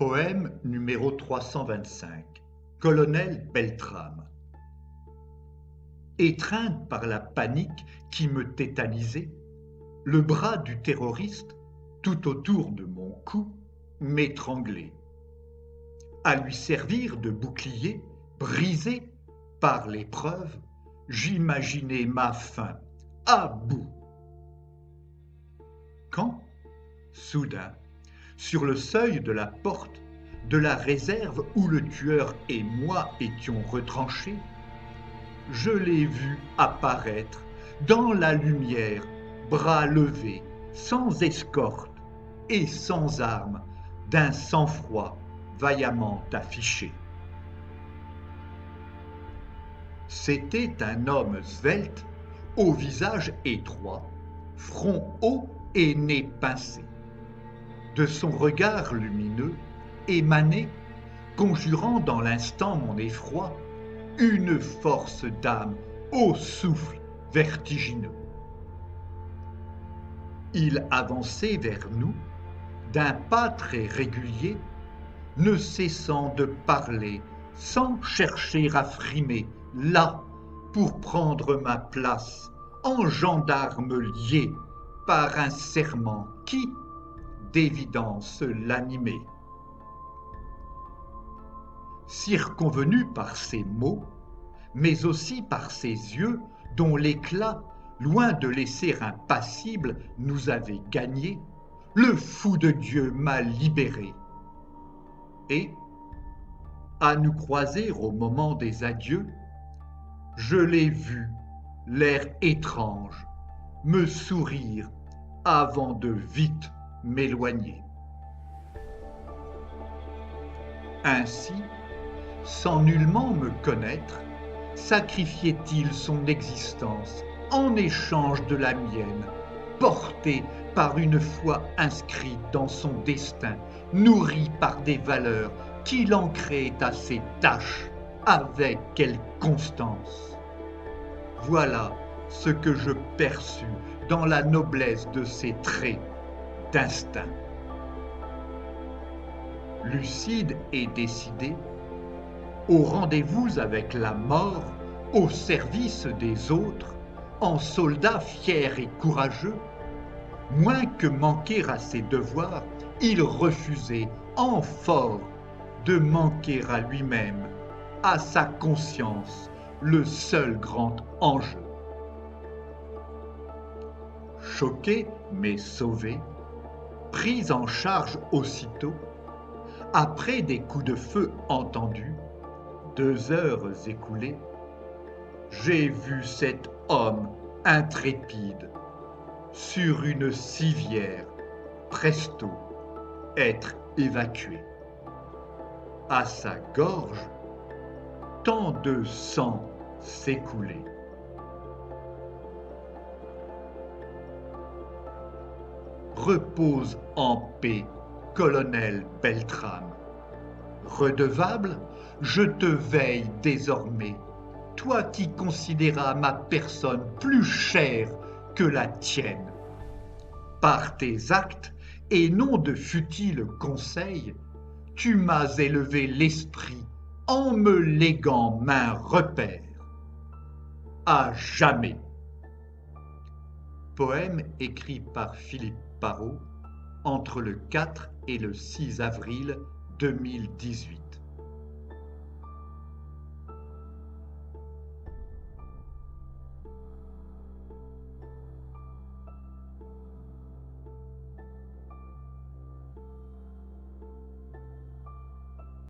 Poème numéro 325. Colonel Beltrame. Étreinte par la panique qui me tétanisait, le bras du terroriste, tout autour de mon cou, m'étranglait. À lui servir de bouclier, brisé par l'épreuve, j'imaginais ma fin à bout. Quand, soudain, sur le seuil de la porte de la réserve où le tueur et moi étions retranchés, je l'ai vu apparaître dans la lumière, bras levés, sans escorte et sans armes, d'un sang-froid vaillamment affiché. C'était un homme svelte, au visage étroit, front haut et nez pincé. De son regard lumineux émanait, conjurant dans l'instant mon effroi, une force d'âme au souffle vertigineux. Il avançait vers nous d'un pas très régulier, ne cessant de parler sans chercher à frimer, là, pour prendre ma place en gendarme lié par un serment qui, d'évidence, l'animait. Circonvenu par ses mots, mais aussi par ses yeux dont l'éclat, loin de laisser impassible, nous avait gagnés, le fou de Dieu m'a libéré. Et, à nous croiser au moment des adieux, je l'ai vu, l'air étrange, me sourire avant de vite m'éloigner. Ainsi, sans nullement me connaître, sacrifiait-il son existence en échange de la mienne, porté par une foi inscrite dans son destin, nourri par des valeurs qu'il ancrait à ses tâches avec quelle constance. Voilà ce que je perçus dans la noblesse de ses traits d'instinct. Lucide et décidé, au rendez-vous avec la mort, au service des autres, en soldat fier et courageux, moins que manquer à ses devoirs, il refusait en fort de manquer à lui-même, à sa conscience, le seul grand enjeu. Choqué mais sauvé, pris en charge aussitôt, après des coups de feu entendus, 2 heures écoulées, j'ai vu cet homme intrépide, sur une civière, presto, être évacué. À sa gorge, tant de sang s'écoulait. Repose en paix, colonel Beltrame. Redevable, je te veille désormais, toi qui considéras ma personne plus chère que la tienne. Par tes actes, et non de futiles conseils, tu m'as élevé l'esprit en me léguant main repère. À jamais. Poème écrit par Philippe Parrot entre le 4 et le 6 avril 2018.